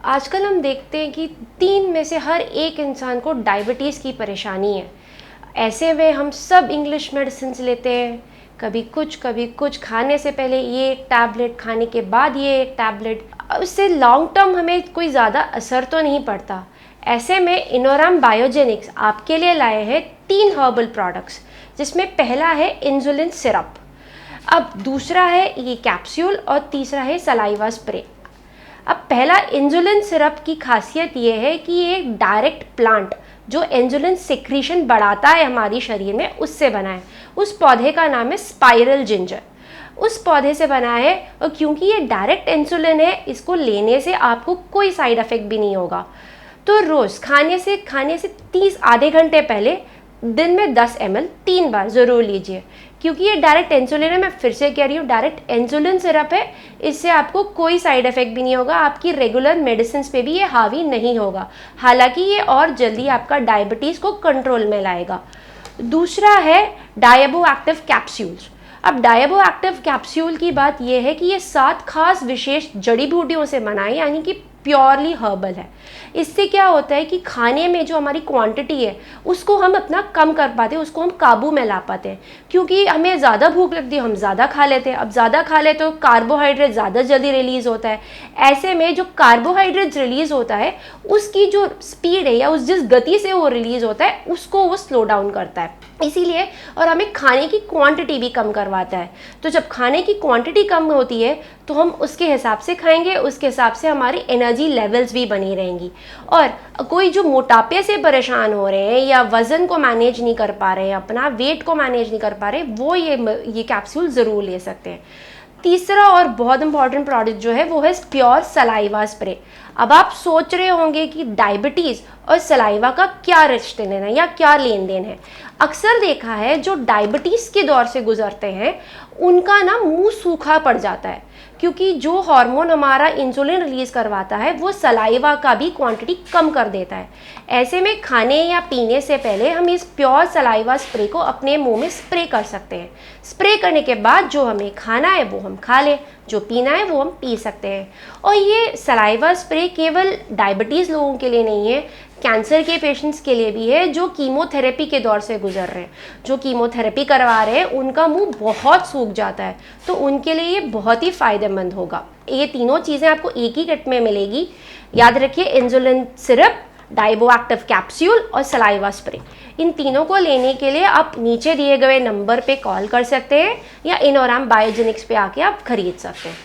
आजकल हम देखते हैं कि 3 में से हर एक इंसान को डायबिटीज़ की परेशानी है। ऐसे में हम सब इंग्लिश मेडिसिन्स लेते हैं, कभी कुछ खाने से पहले ये एक टैबलेट, खाने के बाद ये एक टैबलेट। उससे लॉन्ग टर्म हमें कोई ज़्यादा असर तो नहीं पड़ता। ऐसे में इनोराम बायोजेनिक्स आपके लिए लाए हैं 3 हर्बल प्रोडक्ट्स, जिसमें पहला है इंसुलिन सिरप, अब दूसरा है ये कैप्सूल और तीसरा है सलाइवा स्प्रे। अब पहला इंसुलिन सिरप की खासियत ये है कि ये एक डायरेक्ट प्लांट जो इंसुलिन सिक्रीशन बढ़ाता है हमारी शरीर में, उससे बना है। उस पौधे का नाम है स्पाइरल जिंजर। उस पौधे से बना है, और क्योंकि ये डायरेक्ट इंसुलिन है, इसको लेने से आपको कोई साइड इफ़ेक्ट भी नहीं होगा। तो रोज़ खाने से 30 आधे घंटे पहले दिन में 10 ml 3 बार ज़रूर लीजिए, क्योंकि ये डायरेक्ट इंसुलिन है। मैं फिर से कह रही हूँ, डायरेक्ट इंसुलिन सिरप है, इससे आपको कोई साइड इफ़ेक्ट भी नहीं होगा, आपकी रेगुलर मेडिसिन पे भी ये हावी नहीं होगा। हालांकि ये और जल्दी आपका डायबिटीज़ को कंट्रोल में लाएगा। दूसरा है डायबो एक्टिव कैप्सूल्स। अब डायबो एक्टिव कैप्सूल की बात यह है कि ये 7 खास विशेष जड़ी बूटियों से बना है, यानी कि प्योरली हर्बल है। इससे क्या होता है कि खाने में जो हमारी क्वांटिटी है उसको हम अपना कम कर पाते हैं, उसको हम काबू में ला पाते हैं। क्योंकि हमें ज़्यादा भूख लगती है, हम ज़्यादा खा लेते हैं। अब ज़्यादा खा ले तो कार्बोहाइड्रेट ज़्यादा जल्दी रिलीज़ होता है। ऐसे में जो कार्बोहाइड्रेट रिलीज़ होता है उसकी जो स्पीड है या उस जिस गति से वो रिलीज़ होता है उसको वो स्लो डाउन करता है, इसीलिए। और हमें खाने की क्वांटिटी भी कम करवाता है। तो जब खाने की क्वांटिटी कम होती है तो हम उसके हिसाब से खाएंगे, उसके हिसाब से हमारी एनर्जी लेवल्स भी बनी रहेंगी। और कोई जो मोटापे से परेशान हो रहे हैं या वज़न को मैनेज नहीं कर पा रहे हैं, अपना वेट को मैनेज नहीं कर पा रहे, वो ये कैप्सूल ज़रूर ले सकते हैं। तीसरा और बहुत इंपॉर्टेंट प्रोडक्ट जो है वो है प्योर सलाइवा स्प्रे। अब आप सोच रहे होंगे कि डायबिटीज़ और सलाइवा का क्या रिश्ते है या क्या लेन देन है। अक्सर देखा है जो डायबिटीज़ के दौर से गुजरते हैं उनका ना मुंह सूखा पड़ जाता है, क्योंकि जो हार्मोन हमारा इंसुलिन रिलीज़ करवाता है वो सलाइवा का भी क्वांटिटी कम कर देता है। ऐसे में खाने या पीने से पहले हम इस प्योर सलाइवा स्प्रे को अपने मुंह में स्प्रे कर सकते हैं। स्प्रे करने के बाद जो हमें खाना है वो हम खा लें, जो पीना है वो हम पी सकते हैं। और ये सलाइवा स्प्रे केवल डायबिटीज़ लोगों के लिए नहीं है, कैंसर के पेशेंट्स के लिए भी है जो कीमोथेरेपी के दौर से गुजर रहे हैं। जो कीमोथेरेपी करवा रहे हैं उनका मुंह बहुत सूख जाता है, तो उनके लिए ये बहुत ही फ़ायदेमंद होगा। ये तीनों चीज़ें आपको एक ही किट में मिलेगी। याद रखिए, इंसुलिन सिरप, डायबो एक्टिव कैप्सूल और सलाइवा स्प्रे। इन तीनों को लेने के लिए आप नीचे दिए गए नंबर पे कॉल कर सकते हैं या इनोराम बायोजेनिक्स पे आके आप खरीद सकते हैं।